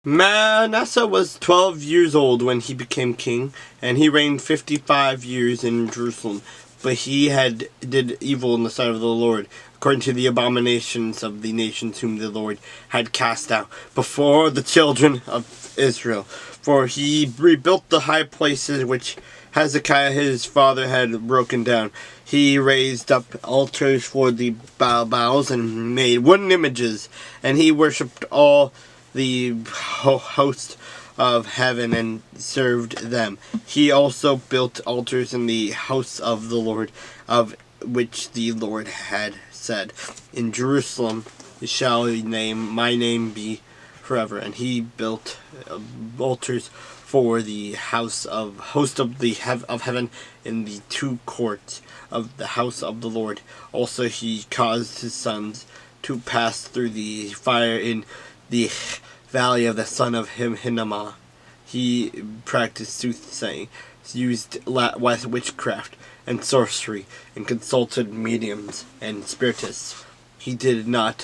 Manasseh was 12 years old when he became king, and he reigned 55 years in Jerusalem. But he did evil in the sight of the Lord, according to the abominations of the nations whom the Lord had cast out before the children of Israel. For he rebuilt the high places which Hezekiah his father had broken down. He raised up altars for the Baals and made wooden images, and he worshipped all the host of heaven and served them. He also built altars in the house of the Lord, of which the Lord had said, "In Jerusalem shall my name be forever." And he built altars for the house of host of the of heaven in the two courts of the house of the Lord. Also he caused his sons to pass through the fire in the valley of the son of Hinnomah. He practiced soothsaying, used witchcraft and sorcery, and consulted mediums and spiritists. He did much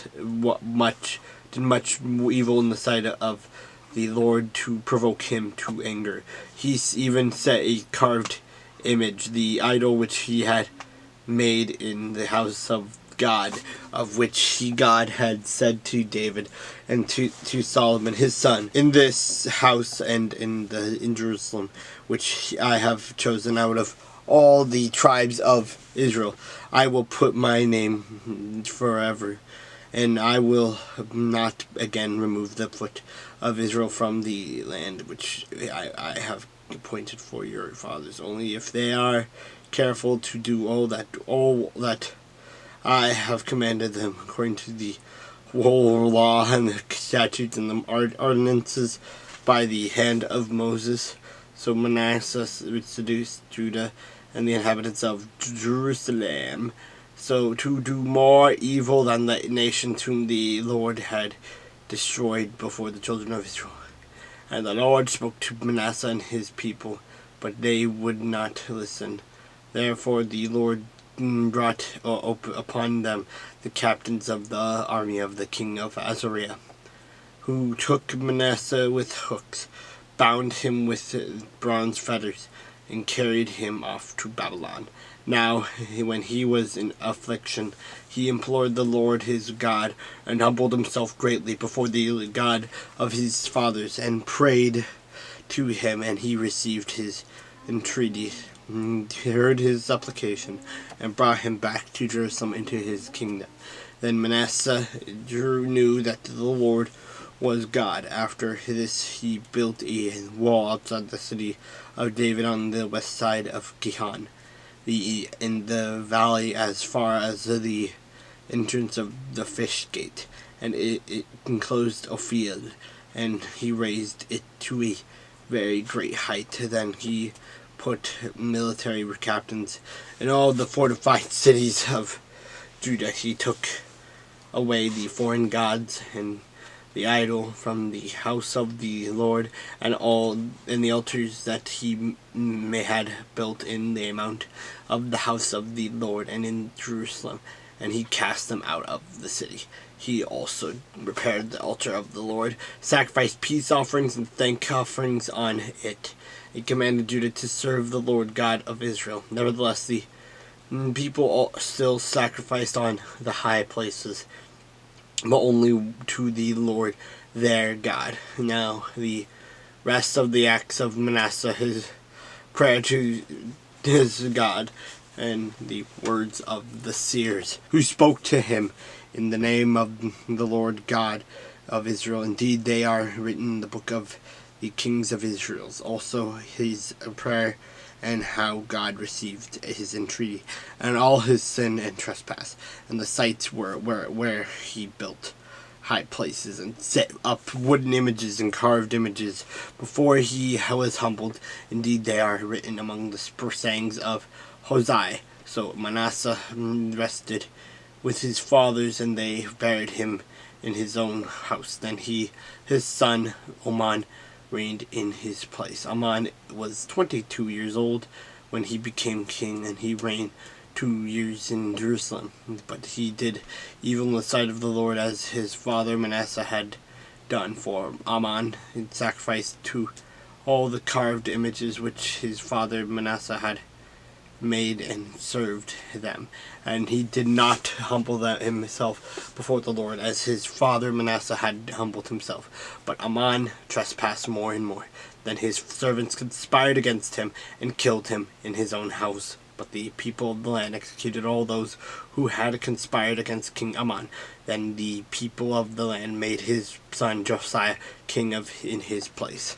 evil in the sight of the Lord to provoke him to anger. He even set a carved image, the idol which he had made in the house of God, of which God had said to David and to Solomon his son, "In this house and in Jerusalem, which I have chosen out of all the tribes of Israel, I will put my name forever, and I will not again remove the foot of Israel from the land which I have appointed for your fathers, only if they are careful to do all that I have commanded them, according to the whole law and the statutes and the ordinances by the hand of Moses." So Manasseh seduced Judah and the inhabitants of Jerusalem, so to do more evil than the nations whom the Lord had destroyed before the children of Israel. And the Lord spoke to Manasseh and his people, but they would not listen. Therefore the Lord brought upon them the captains of the army of the king of Assyria, who took Manasseh with hooks, bound him with bronze fetters, and carried him off to Babylon. Now, when he was in affliction, he implored the Lord his God, and humbled himself greatly before the God of his fathers, and prayed to him, and he received his entreaty. He heard his supplication, and brought him back to Jerusalem into his kingdom. Then Manasseh knew that the Lord was God. After this he built a wall outside the city of David on the west side of Gihon, in the valley as far as the entrance of the fish gate, and it enclosed a field, and he raised it to a very great height. Then he put military captains in all the fortified cities of Judah. He took away the foreign gods and the idol from the house of the Lord, and the altars that he had built in the mount of the house of the Lord and in Jerusalem, and he cast them out of the city. He also repaired the altar of the Lord, sacrificed peace offerings and thank offerings on it. He commanded Judah to serve the Lord God of Israel. Nevertheless, the people still sacrificed on the high places, but only to the Lord their God. Now, the rest of the acts of Manasseh, his prayer to his God, and the words of the seers who spoke to him in the name of the Lord God of Israel, indeed they are written in the book of the kings of Israel. Also his prayer, and how God received his entreaty, and all his sin and trespass, and the sites where he built high places and set up wooden images and carved images before he was humbled. Indeed they are written among the sayings of Hosea. So Manasseh rested with his fathers, and they buried him in his own house. Then his son Oman reigned in his place. Amon was 22 years old when he became king, and he reigned 2 years in Jerusalem. But he did evil in the sight of the Lord, as his father Manasseh had done for Amon. He sacrificed to all the carved images which his father Manasseh had made and served them, and he did not humble himself before the Lord as his father Manasseh had humbled himself. But Amon trespassed more and more. Then his servants conspired against him and killed him in his own house. But the people of the land executed all those who had conspired against King Amon. Then the people of the land made his son Josiah king in his place.